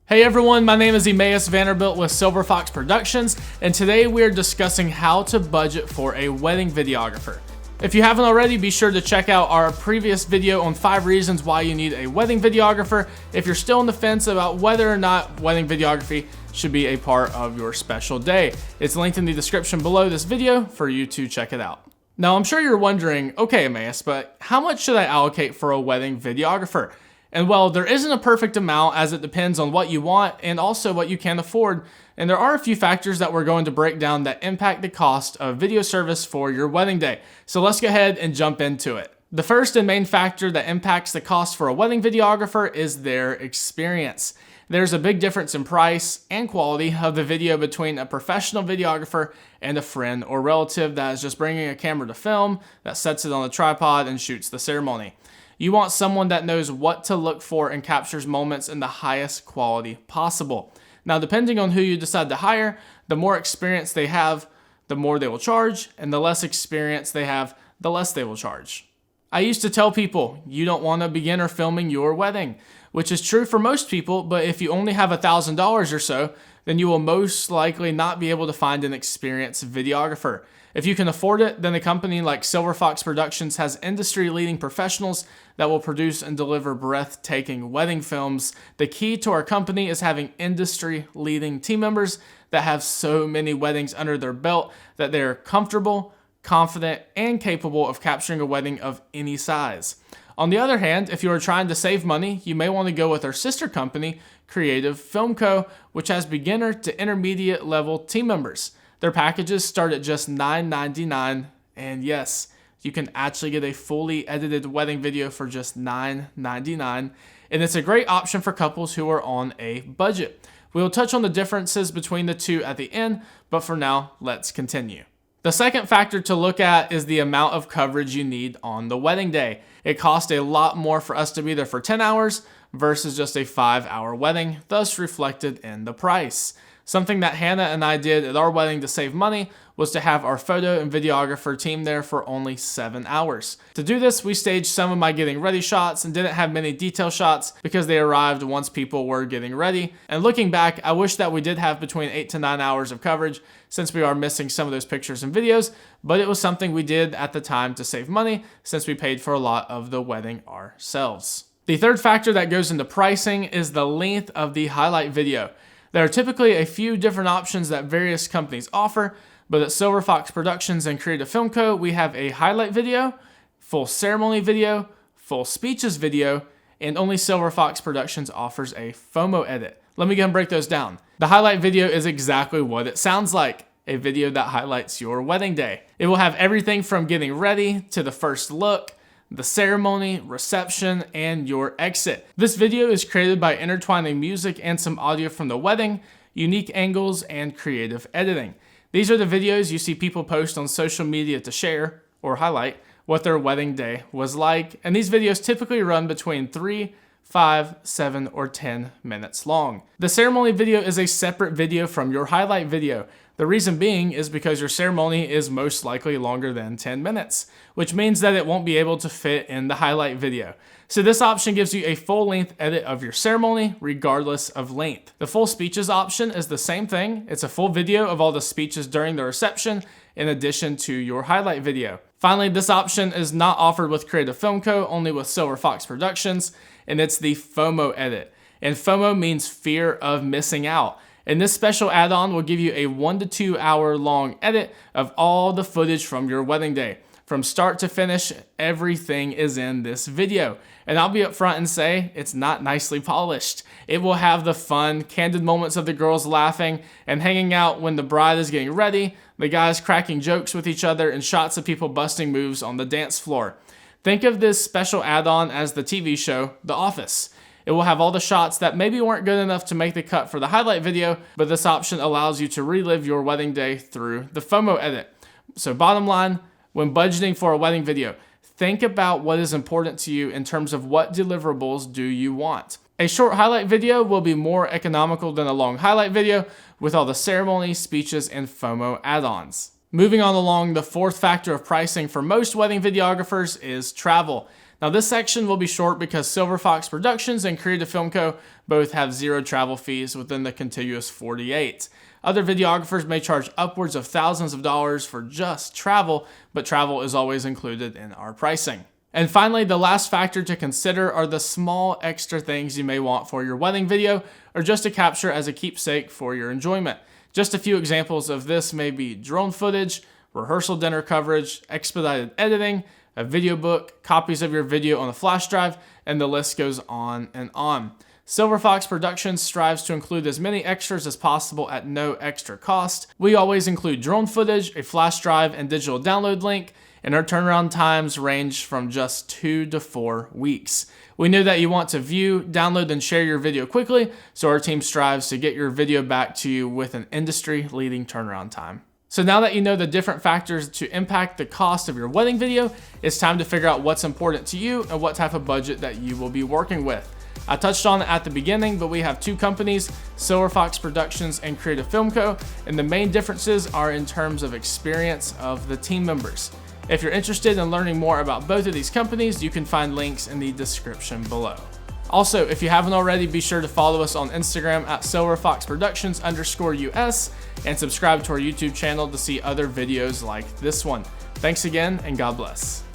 Hey everyone, my name is Emmaus Vanderbilt with Silver Fox Productions, and today we're discussing how to budget for a wedding videographer. If you haven't already, be sure to check out our previous video on 5 reasons why you need a wedding videographer if you're still on the fence about whether or not wedding videography should be a part of your special day. It's linked in the description below this video for you to check it out. Now I'm sure you're wondering, okay Emmaus, but how much should I allocate for a wedding videographer? And well, there isn't a perfect amount as it depends on what you want and also what you can afford. And there are a few factors that we're going to break down that impact the cost of video service for your wedding day. So let's go ahead and jump into it. The first and main factor that impacts the cost for a wedding videographer is their experience. There's a big difference in price and quality of the video between a professional videographer and a friend or relative that is just bringing a camera to film, that sets it on a tripod and shoots the ceremony. You want someone that knows what to look for and captures moments in the highest quality possible. Now, depending on who you decide to hire, the more experience they have, the more they will charge, and the less experience they have, the less they will charge. I used to tell people, you don't want a beginner filming your wedding, which is true for most people, but if you only have $1,000 or so, then you will most likely not be able to find an experienced videographer. If you can afford it, then a company like Silver Fox Productions has industry-leading professionals that will produce and deliver breathtaking wedding films. The key to our company is having industry-leading team members that have so many weddings under their belt that they're comfortable, confident, and capable of capturing a wedding of any size. On the other hand, if you are trying to save money, you may want to go with our sister company, Creative Film Co., which has beginner to intermediate level team members. Their packages start at just $9.99, and yes, you can actually get a fully edited wedding video for just $9.99, and it's a great option for couples who are on a budget. We will touch on the differences between the two at the end, but for now, let's continue. The second factor to look at is the amount of coverage you need on the wedding day. It costs a lot more for us to be there for 10 hours versus just a 5-hour wedding, thus reflected in the price. Something that Hannah and I did at our wedding to save money was to have our photo and videographer team there for only 7 hours. To do this, we staged some of my getting ready shots and didn't have many detail shots because they arrived once people were getting ready. And looking back, I wish that we did have between 8 to 9 hours of coverage since we are missing some of those pictures and videos, but it was something we did at the time to save money since we paid for a lot of the wedding ourselves. The third factor that goes into pricing is the length of the highlight video. There are typically a few different options that various companies offer, but at Silver Fox Productions and Creative Film Co., we have a highlight video, full ceremony video, full speeches video, and only Silver Fox Productions offers a Fomo edit. Let me go and break those down. The highlight video is exactly what it sounds like, a video that highlights your wedding day. It will have everything from getting ready to the first look, the ceremony, reception, and your exit. This video is created by intertwining music and some audio from the wedding, unique angles, and creative editing. These are the videos you see people post on social media to share or highlight what their wedding day was like, and these videos typically run between 3, 5, 7, or 10 minutes long. The ceremony video is a separate video from your highlight video. The reason being is because your ceremony is most likely longer than 10 minutes, which means that it won't be able to fit in the highlight video. So this option gives you a full-length edit of your ceremony, regardless of length. The full speeches option is the same thing. It's a full video of all the speeches during the reception, in addition to your highlight video. Finally, this option is not offered with Creative Film Co., only with Silver Fox Productions, and it's the Fomo edit. And Fomo means fear of missing out. And this special add-on will give you a 1 to 2 hour long edit of all the footage from your wedding day. From start to finish, everything is in this video. And I'll be upfront and say, it's not nicely polished. It will have the fun, candid moments of the girls laughing and hanging out when the bride is getting ready, the guys cracking jokes with each other, and shots of people busting moves on the dance floor. Think of this special add-on as the TV show, The Office. It will have all the shots that maybe weren't good enough to make the cut for the highlight video, but this option allows you to relive your wedding day through the Fomo edit. So bottom line, when budgeting for a wedding video, think about what is important to you in terms of what deliverables do you want. A short highlight video will be more economical than a long highlight video with all the ceremony, speeches, and Fomo add-ons. Moving on along, the fourth factor of pricing for most wedding videographers is travel. Now this section will be short because Silver Fox Productions and Creative Film Co. both have zero travel fees within the contiguous 48. Other videographers may charge upwards of thousands of dollars for just travel, but travel is always included in our pricing. And finally, the last factor to consider are the small extra things you may want for your wedding video or just to capture as a keepsake for your enjoyment. Just a few examples of this may be drone footage, rehearsal dinner coverage, expedited editing, a video book, copies of your video on a flash drive, and the list goes on and on. Silver Fox Productions strives to include as many extras as possible at no extra cost. We always include drone footage, a flash drive, and digital download link, and our turnaround times range from just 2 to 4 weeks. We know that you want to view, download, and share your video quickly, so our team strives to get your video back to you with an industry-leading turnaround time. So now that you know the different factors to impact the cost of your wedding video, it's time to figure out what's important to you and what type of budget that you will be working with. I touched on it at the beginning, but we have two companies, Silver Fox Productions and Creative Film Co., and the main differences are in terms of experience of the team members. If you're interested in learning more about both of these companies, you can find links in the description below. Also, if you haven't already, be sure to follow us on Instagram at silverfoxproductions_US and subscribe to our YouTube channel to see other videos like this one. Thanks again, and God bless.